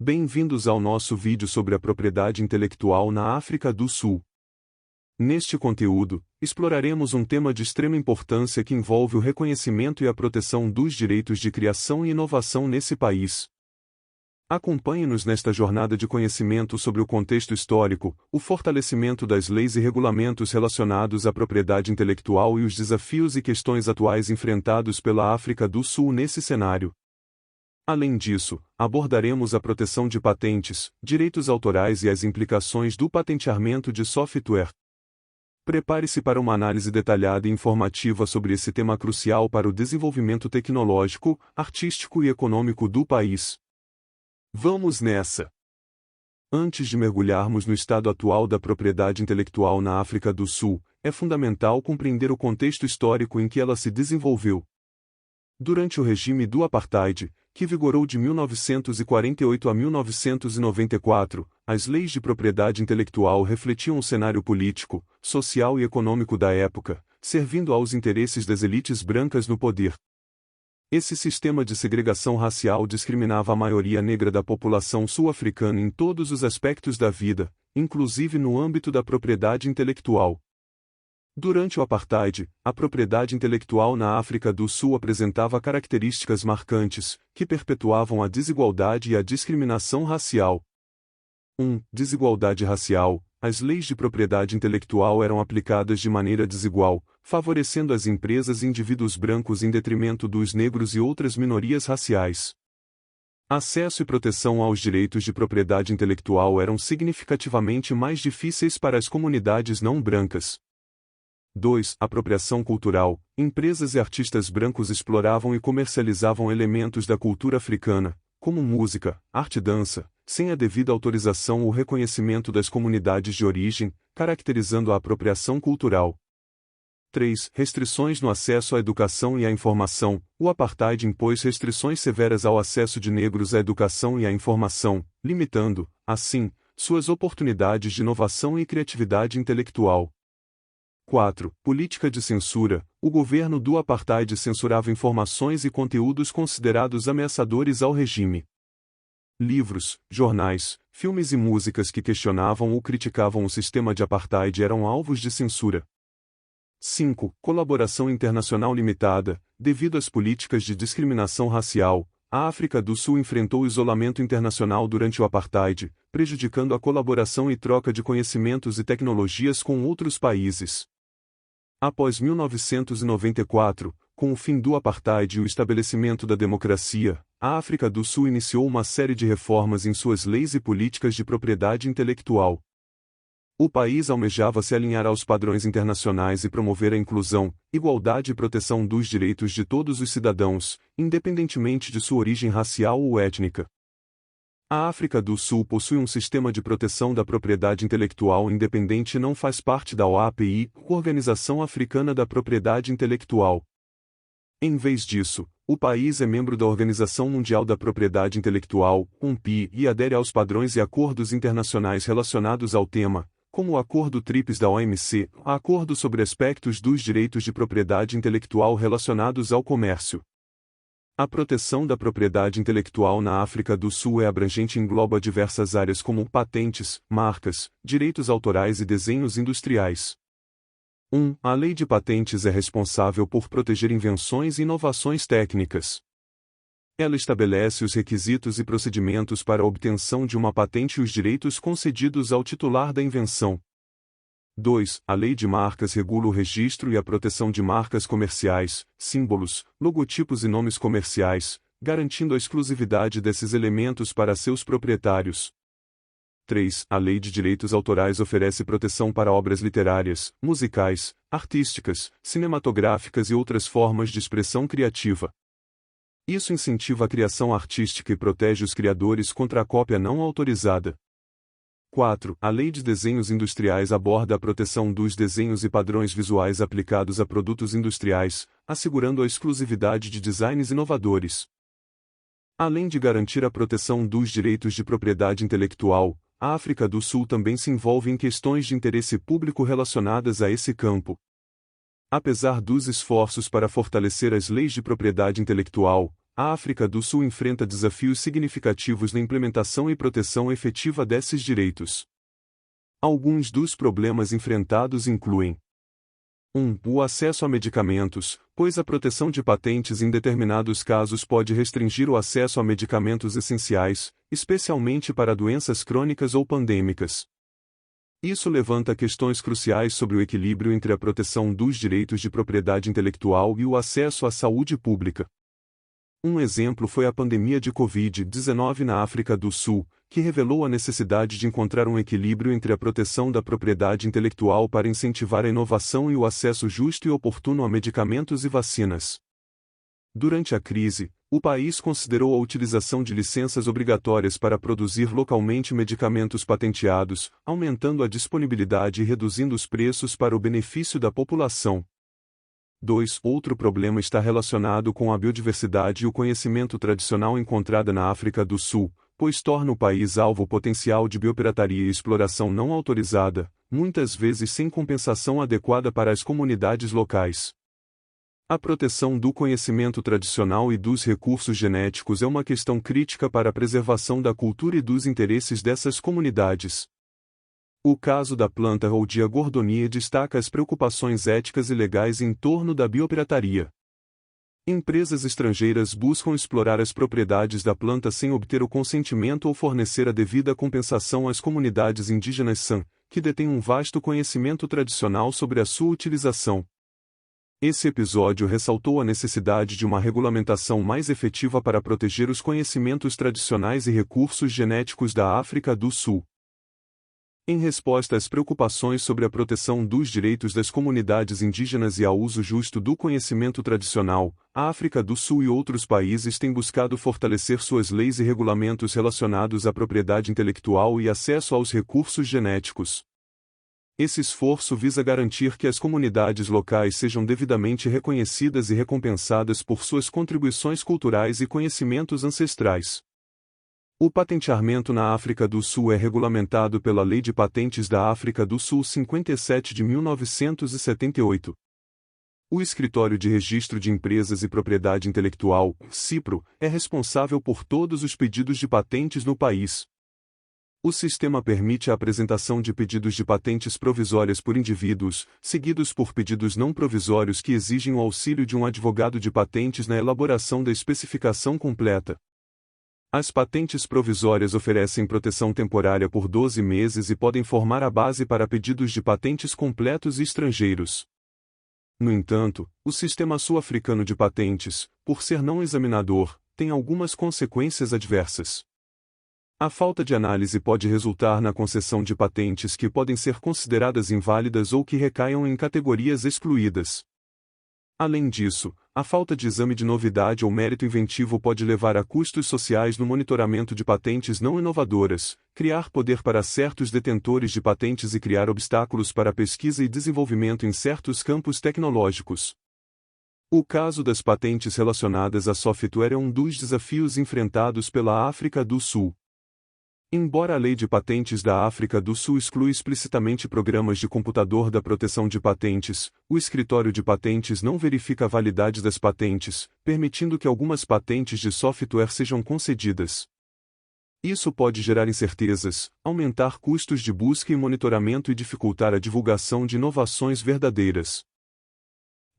Bem-vindos ao nosso vídeo sobre a propriedade intelectual na África do Sul. Neste conteúdo, exploraremos um tema de extrema importância que envolve o reconhecimento e a proteção dos direitos de criação e inovação nesse país. Acompanhe-nos nesta jornada de conhecimento sobre o contexto histórico, o fortalecimento das leis e regulamentos relacionados à propriedade intelectual e os desafios e questões atuais enfrentados pela África do Sul nesse cenário. Além disso, abordaremos a proteção de patentes, direitos autorais e as implicações do patenteamento de software. Prepare-se para uma análise detalhada e informativa sobre esse tema crucial para o desenvolvimento tecnológico, artístico e econômico do país. Vamos nessa! Antes de mergulharmos no estado atual da propriedade intelectual na África do Sul, é fundamental compreender o contexto histórico em que ela se desenvolveu. Durante o regime do Apartheid, que vigorou de 1948 a 1994, as leis de propriedade intelectual refletiam o cenário político, social e econômico da época, servindo aos interesses das elites brancas no poder. Esse sistema de segregação racial discriminava a maioria negra da população sul-africana em todos os aspectos da vida, inclusive no âmbito da propriedade intelectual. Durante o Apartheid, a propriedade intelectual na África do Sul apresentava características marcantes, que perpetuavam a desigualdade e a discriminação racial. 1. Desigualdade racial. As leis de propriedade intelectual eram aplicadas de maneira desigual, favorecendo as empresas e indivíduos brancos em detrimento dos negros e outras minorias raciais. Acesso e proteção aos direitos de propriedade intelectual eram significativamente mais difíceis para as comunidades não brancas. 2. Apropriação cultural. Empresas e artistas brancos exploravam e comercializavam elementos da cultura africana, como música, arte e dança, sem a devida autorização ou reconhecimento das comunidades de origem, caracterizando a apropriação cultural. 3. Restrições no acesso à educação e à informação. O Apartheid impôs restrições severas ao acesso de negros à educação e à informação, limitando, assim, suas oportunidades de inovação e criatividade intelectual. 4. Política de censura. O governo do Apartheid censurava informações e conteúdos considerados ameaçadores ao regime. Livros, jornais, filmes e músicas que questionavam ou criticavam o sistema de Apartheid eram alvos de censura. 5. Colaboração internacional limitada. Devido às políticas de discriminação racial, a África do Sul enfrentou isolamento internacional durante o Apartheid, prejudicando a colaboração e troca de conhecimentos e tecnologias com outros países. Após 1994, com o fim do Apartheid e o estabelecimento da democracia, a África do Sul iniciou uma série de reformas em suas leis e políticas de propriedade intelectual. O país almejava se alinhar aos padrões internacionais e promover a inclusão, igualdade e proteção dos direitos de todos os cidadãos, independentemente de sua origem racial ou étnica. A África do Sul possui um sistema de proteção da propriedade intelectual independente e não faz parte da OAPI, Organização Africana da Propriedade Intelectual. Em vez disso, o país é membro da Organização Mundial da Propriedade Intelectual, OMPI, e adere aos padrões e acordos internacionais relacionados ao tema, como o Acordo TRIPS da OMC, Acordo sobre aspectos dos direitos de propriedade intelectual relacionados ao comércio. A proteção da propriedade intelectual na África do Sul é abrangente e engloba diversas áreas como patentes, marcas, direitos autorais e desenhos industriais. 1. A Lei de Patentes é responsável por proteger invenções e inovações técnicas. Ela estabelece os requisitos e procedimentos para a obtenção de uma patente e os direitos concedidos ao titular da invenção. 2. A Lei de Marcas regula o registro e a proteção de marcas comerciais, símbolos, logotipos e nomes comerciais, garantindo a exclusividade desses elementos para seus proprietários. 3. A Lei de Direitos Autorais oferece proteção para obras literárias, musicais, artísticas, cinematográficas e outras formas de expressão criativa. Isso incentiva a criação artística e protege os criadores contra a cópia não autorizada. 4. A Lei de Desenhos Industriais aborda a proteção dos desenhos e padrões visuais aplicados a produtos industriais, assegurando a exclusividade de designs inovadores. Além de garantir a proteção dos direitos de propriedade intelectual, a África do Sul também se envolve em questões de interesse público relacionadas a esse campo. Apesar dos esforços para fortalecer as leis de propriedade intelectual, a África do Sul enfrenta desafios significativos na implementação e proteção efetiva desses direitos. Alguns dos problemas enfrentados incluem: 1. O acesso a medicamentos, pois a proteção de patentes em determinados casos pode restringir o acesso a medicamentos essenciais, especialmente para doenças crônicas ou pandêmicas. Isso levanta questões cruciais sobre o equilíbrio entre a proteção dos direitos de propriedade intelectual e o acesso à saúde pública. Um exemplo foi a pandemia de Covid-19 na África do Sul, que revelou a necessidade de encontrar um equilíbrio entre a proteção da propriedade intelectual para incentivar a inovação e o acesso justo e oportuno a medicamentos e vacinas. Durante a crise, o país considerou a utilização de licenças obrigatórias para produzir localmente medicamentos patenteados, aumentando a disponibilidade e reduzindo os preços para o benefício da população. 2. Outro problema está relacionado com a biodiversidade e o conhecimento tradicional encontrada na África do Sul, pois torna o país alvo potencial de biopirataria e exploração não autorizada, muitas vezes sem compensação adequada para as comunidades locais. A proteção do conhecimento tradicional e dos recursos genéticos é uma questão crítica para a preservação da cultura e dos interesses dessas comunidades. O caso da planta Rhodia gordonia destaca as preocupações éticas e legais em torno da biopirataria. Empresas estrangeiras buscam explorar as propriedades da planta sem obter o consentimento ou fornecer a devida compensação às comunidades indígenas San, que detêm um vasto conhecimento tradicional sobre a sua utilização. Esse episódio ressaltou a necessidade de uma regulamentação mais efetiva para proteger os conhecimentos tradicionais e recursos genéticos da África do Sul. Em resposta às preocupações sobre a proteção dos direitos das comunidades indígenas e ao uso justo do conhecimento tradicional, a África do Sul e outros países têm buscado fortalecer suas leis e regulamentos relacionados à propriedade intelectual e acesso aos recursos genéticos. Esse esforço visa garantir que as comunidades locais sejam devidamente reconhecidas e recompensadas por suas contribuições culturais e conhecimentos ancestrais. O patenteamento na África do Sul é regulamentado pela Lei de Patentes da África do Sul 57 de 1978. O Escritório de Registro de Empresas e Propriedade Intelectual, CIPRO, é responsável por todos os pedidos de patentes no país. O sistema permite a apresentação de pedidos de patentes provisórias por indivíduos, seguidos por pedidos não provisórios que exigem o auxílio de um advogado de patentes na elaboração da especificação completa. As patentes provisórias oferecem proteção temporária por 12 meses e podem formar a base para pedidos de patentes completos e estrangeiros. No entanto, o sistema sul-africano de patentes, por ser não examinador, tem algumas consequências adversas. A falta de análise pode resultar na concessão de patentes que podem ser consideradas inválidas ou que recaiam em categorias excluídas. Além disso, a falta de exame de novidade ou mérito inventivo pode levar a custos sociais no monitoramento de patentes não inovadoras, criar poder para certos detentores de patentes e criar obstáculos para a pesquisa e desenvolvimento em certos campos tecnológicos. O caso das patentes relacionadas a software é um dos desafios enfrentados pela África do Sul. Embora a Lei de Patentes da África do Sul exclua explicitamente programas de computador da proteção de patentes, o Escritório de Patentes não verifica a validade das patentes, permitindo que algumas patentes de software sejam concedidas. Isso pode gerar incertezas, aumentar custos de busca e monitoramento e dificultar a divulgação de inovações verdadeiras.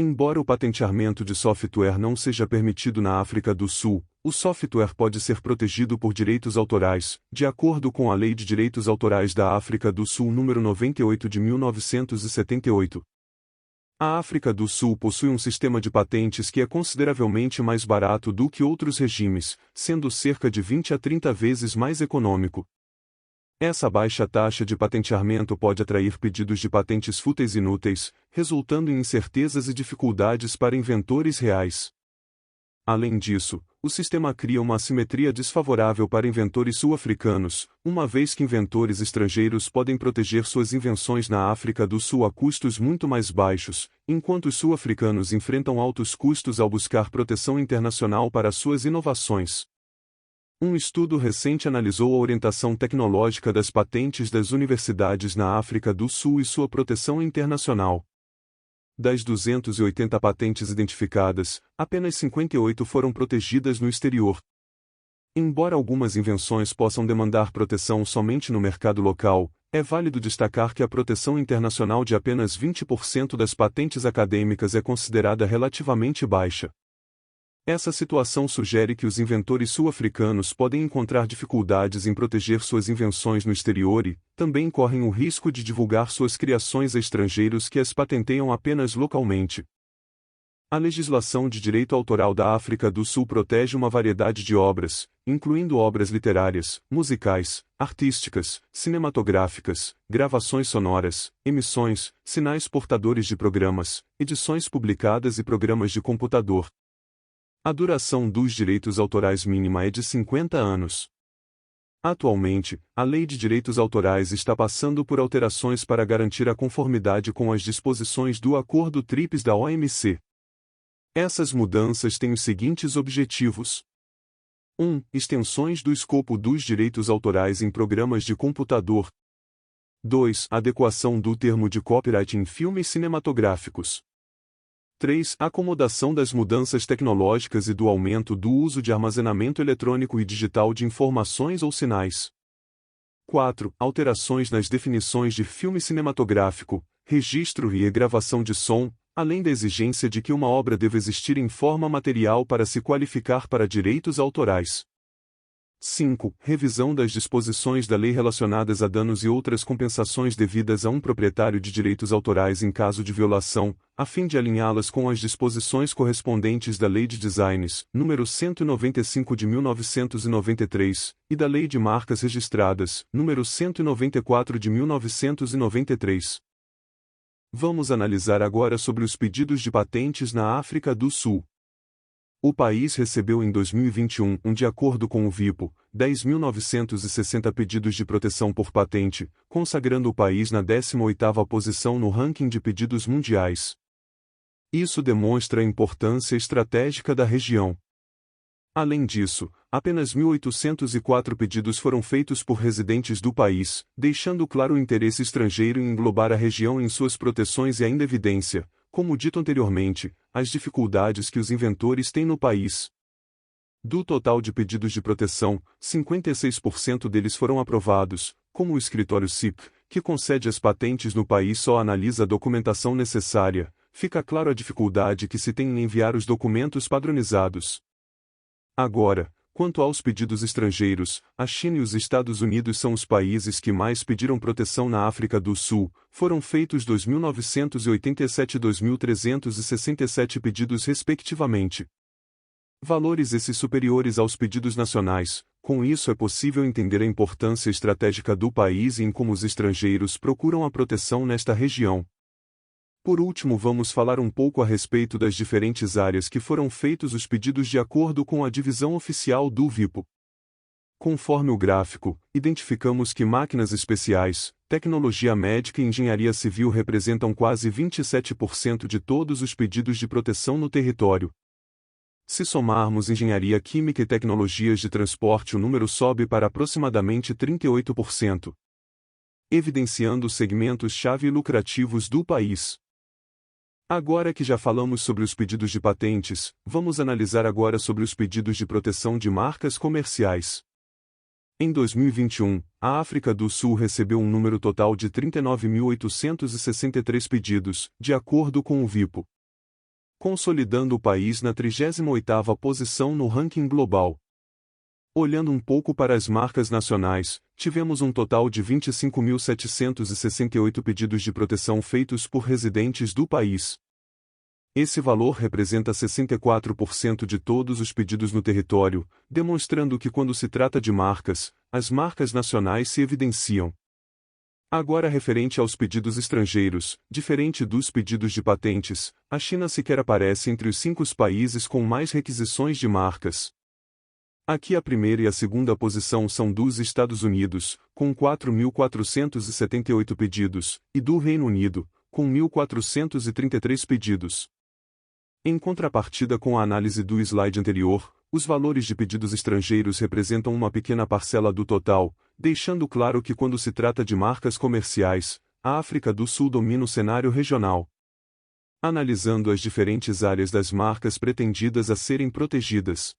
Embora o patenteamento de software não seja permitido na África do Sul, o software pode ser protegido por direitos autorais, de acordo com a Lei de Direitos Autorais da África do Sul nº 98 de 1978. A África do Sul possui um sistema de patentes que é consideravelmente mais barato do que outros regimes, sendo cerca de 20 a 30 vezes mais econômico. Essa baixa taxa de patenteamento pode atrair pedidos de patentes fúteis inúteis, resultando em incertezas e dificuldades para inventores reais. Além disso, o sistema cria uma assimetria desfavorável para inventores sul-africanos, uma vez que inventores estrangeiros podem proteger suas invenções na África do Sul a custos muito mais baixos, enquanto os sul-africanos enfrentam altos custos ao buscar proteção internacional para suas inovações. Um estudo recente analisou a orientação tecnológica das patentes das universidades na África do Sul e sua proteção internacional. Das 280 patentes identificadas, apenas 58 foram protegidas no exterior. Embora algumas invenções possam demandar proteção somente no mercado local, é válido destacar que a proteção internacional de apenas 20% das patentes acadêmicas é considerada relativamente baixa. Essa situação sugere que os inventores sul-africanos podem encontrar dificuldades em proteger suas invenções no exterior e, também correm o risco de divulgar suas criações a estrangeiros que as patenteiam apenas localmente. A legislação de direito autoral da África do Sul protege uma variedade de obras, incluindo obras literárias, musicais, artísticas, cinematográficas, gravações sonoras, emissões, sinais portadores de programas, edições publicadas e programas de computador. A duração dos direitos autorais mínima é de 50 anos. Atualmente, a Lei de Direitos Autorais está passando por alterações para garantir a conformidade com as disposições do Acordo TRIPS da OMC. Essas mudanças têm os seguintes objetivos. 1. Extensões do escopo dos direitos autorais em programas de computador. 2. Adequação do termo de copyright em filmes cinematográficos. 3. Acomodação das mudanças tecnológicas e do aumento do uso de armazenamento eletrônico e digital de informações ou sinais. 4. Alterações nas definições de filme cinematográfico, registro e gravação de som, além da exigência de que uma obra deva existir em forma material para se qualificar para direitos autorais. 5. Revisão das disposições da lei relacionadas a danos e outras compensações devidas a um proprietário de direitos autorais em caso de violação, a fim de alinhá-las com as disposições correspondentes da Lei de Designs, número 195 de 1993, e da Lei de Marcas Registradas, número 194 de 1993. Vamos analisar agora sobre os pedidos de patentes na África do Sul. O país recebeu em 2021, de acordo com o VIPO, 10.960 pedidos de proteção por patente, consagrando o país na 18ª posição no ranking de pedidos mundiais. Isso demonstra a importância estratégica da região. Além disso, apenas 1.804 pedidos foram feitos por residentes do país, deixando claro o interesse estrangeiro em englobar a região em suas proteções e ainda evidência, como dito anteriormente, as dificuldades que os inventores têm no país. Do total de pedidos de proteção, 56% deles foram aprovados, como o escritório CIP, que concede as patentes no país só analisa a documentação necessária, fica claro a dificuldade que se tem em enviar os documentos padronizados. Agora, quanto aos pedidos estrangeiros, a China e os Estados Unidos são os países que mais pediram proteção na África do Sul, foram feitos 2.987 e 2.367 pedidos respectivamente. Valores esses superiores aos pedidos nacionais, com isso é possível entender a importância estratégica do país e em como os estrangeiros procuram a proteção nesta região. Por último, vamos falar um pouco a respeito das diferentes áreas que foram feitos os pedidos de acordo com a divisão oficial do VIPO. Conforme o gráfico, identificamos que máquinas especiais, tecnologia médica e engenharia civil representam quase 27% de todos os pedidos de proteção no território. Se somarmos engenharia química e tecnologias de transporte, o número sobe para aproximadamente 38%, evidenciando os segmentos-chave lucrativos do país. Agora que já falamos sobre os pedidos de patentes, vamos analisar agora sobre os pedidos de proteção de marcas comerciais. Em 2021, a África do Sul recebeu um número total de 39.863 pedidos, de acordo com o VIPO, consolidando o país na 38ª posição no ranking global. Olhando um pouco para as marcas nacionais, tivemos um total de 25.768 pedidos de proteção feitos por residentes do país. Esse valor representa 64% de todos os pedidos no território, demonstrando que quando se trata de marcas, as marcas nacionais se evidenciam. Agora, referente aos pedidos estrangeiros, diferente dos pedidos de patentes, a China sequer aparece entre os 5 países com mais requisições de marcas. Aqui a primeira e a segunda posição são dos Estados Unidos, com 4.478 pedidos, e do Reino Unido, com 1.433 pedidos. Em contrapartida com a análise do slide anterior, os valores de pedidos estrangeiros representam uma pequena parcela do total, deixando claro que quando se trata de marcas comerciais, a África do Sul domina o cenário regional. analisando as diferentes áreas das marcas pretendidas a serem protegidas.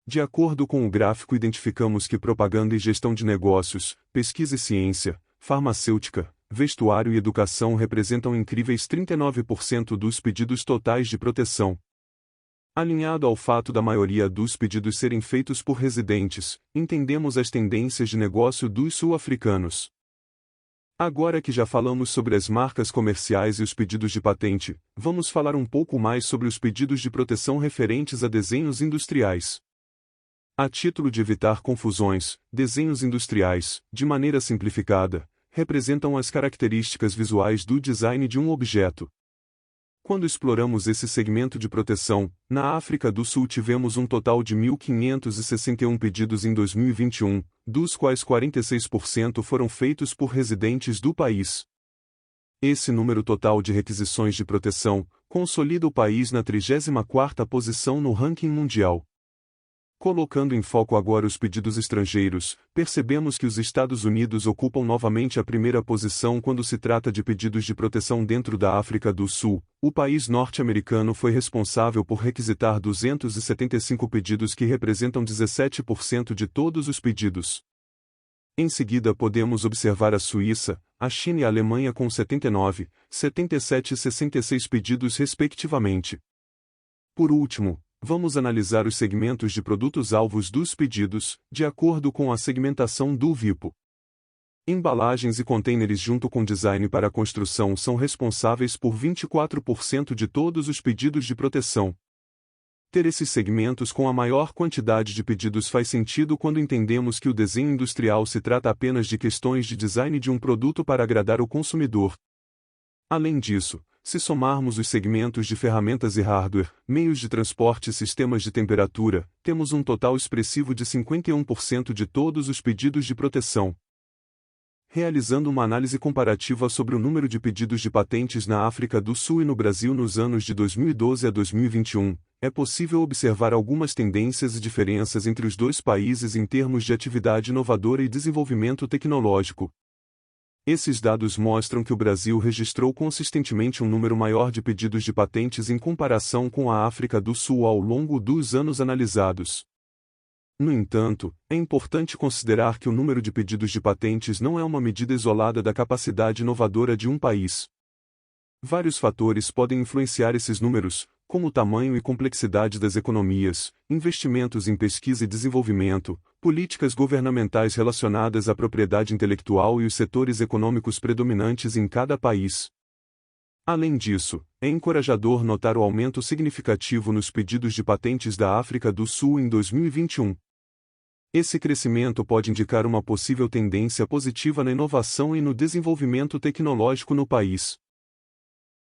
De acordo com o gráfico, identificamos que propaganda e gestão de negócios, pesquisa e ciência, farmacêutica, vestuário e educação representam incríveis 39% dos pedidos totais de proteção. Alinhado ao fato da maioria dos pedidos serem feitos por residentes, entendemos as tendências de negócio dos sul-africanos. Agora que já falamos sobre as marcas comerciais e os pedidos de patente, vamos falar um pouco mais sobre os pedidos de proteção referentes a desenhos industriais. A título de evitar confusões, desenhos industriais, de maneira simplificada, representam as características visuais do design de um objeto. Quando exploramos esse segmento de proteção, na África do Sul tivemos um total de 1.561 pedidos em 2021, dos quais 46% foram feitos por residentes do país. Esse número total de requisições de proteção consolida o país na 34ª posição no ranking mundial. Colocando em foco agora os pedidos estrangeiros, percebemos que os Estados Unidos ocupam novamente a primeira posição quando se trata de pedidos de proteção dentro da África do Sul. O país norte-americano foi responsável por requisitar 275 pedidos que representam 17% de todos os pedidos. Em seguida podemos observar a Suíça, a China e a Alemanha com 79, 77 e 66 pedidos respectivamente. Por último, vamos analisar os segmentos de produtos-alvos dos pedidos, de acordo com a segmentação do VIPO. Embalagens e contêineres junto com design para a construção são responsáveis por 24% de todos os pedidos de proteção. Ter esses segmentos com a maior quantidade de pedidos faz sentido quando entendemos que o desenho industrial se trata apenas de questões de design de um produto para agradar o consumidor. Além disso, se somarmos os segmentos de ferramentas e hardware, meios de transporte e sistemas de temperatura, temos um total expressivo de 51% de todos os pedidos de proteção. Realizando uma análise comparativa sobre o número de pedidos de patentes na África do Sul e no Brasil nos anos de 2012 a 2021, é possível observar algumas tendências e diferenças entre os dois países em termos de atividade inovadora e desenvolvimento tecnológico. Esses dados mostram que o Brasil registrou consistentemente um número maior de pedidos de patentes em comparação com a África do Sul ao longo dos anos analisados. No entanto, é importante considerar que o número de pedidos de patentes não é uma medida isolada da capacidade inovadora de um país. Vários fatores podem influenciar esses números, como o tamanho e complexidade das economias, investimentos em pesquisa e desenvolvimento, políticas governamentais relacionadas à propriedade intelectual e os setores econômicos predominantes em cada país. Além disso, é encorajador notar o aumento significativo nos pedidos de patentes da África do Sul em 2021. Esse crescimento pode indicar uma possível tendência positiva na inovação e no desenvolvimento tecnológico no país.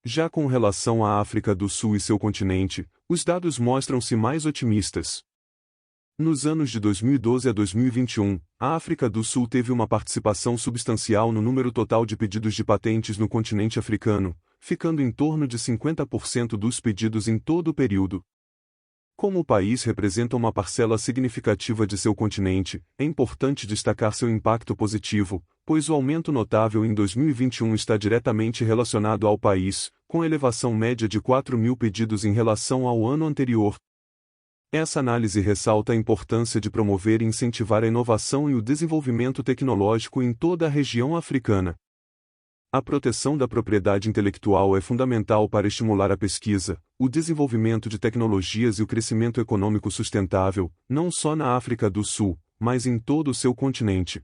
Já com relação à África do Sul e seu continente, os dados mostram-se mais otimistas. Nos anos de 2012 a 2021, a África do Sul teve uma participação substancial no número total de pedidos de patentes no continente africano, ficando em torno de 50% dos pedidos em todo o período. Como o país representa uma parcela significativa de seu continente, é importante destacar seu impacto positivo, pois o aumento notável em 2021 está diretamente relacionado ao país, com elevação média de 4.000 pedidos em relação ao ano anterior. Essa análise ressalta a importância de promover e incentivar a inovação e o desenvolvimento tecnológico em toda a região africana. A proteção da propriedade intelectual é fundamental para estimular a pesquisa, o desenvolvimento de tecnologias e o crescimento econômico sustentável, não só na África do Sul, mas em todo o seu continente.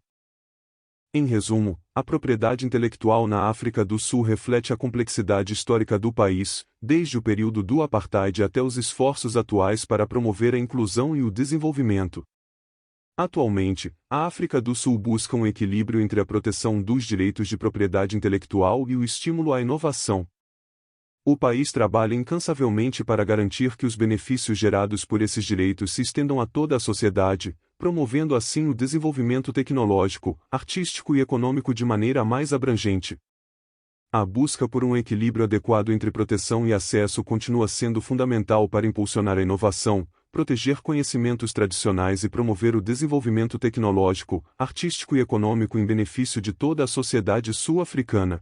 Em resumo, a propriedade intelectual na África do Sul reflete a complexidade histórica do país, desde o período do apartheid até os esforços atuais para promover a inclusão e o desenvolvimento. Atualmente, a África do Sul busca um equilíbrio entre a proteção dos direitos de propriedade intelectual e o estímulo à inovação. O país trabalha incansavelmente para garantir que os benefícios gerados por esses direitos se estendam a toda a sociedade, promovendo assim o desenvolvimento tecnológico, artístico e econômico de maneira mais abrangente. A busca por um equilíbrio adequado entre proteção e acesso continua sendo fundamental para impulsionar a inovação, proteger conhecimentos tradicionais e promover o desenvolvimento tecnológico, artístico e econômico em benefício de toda a sociedade sul-africana.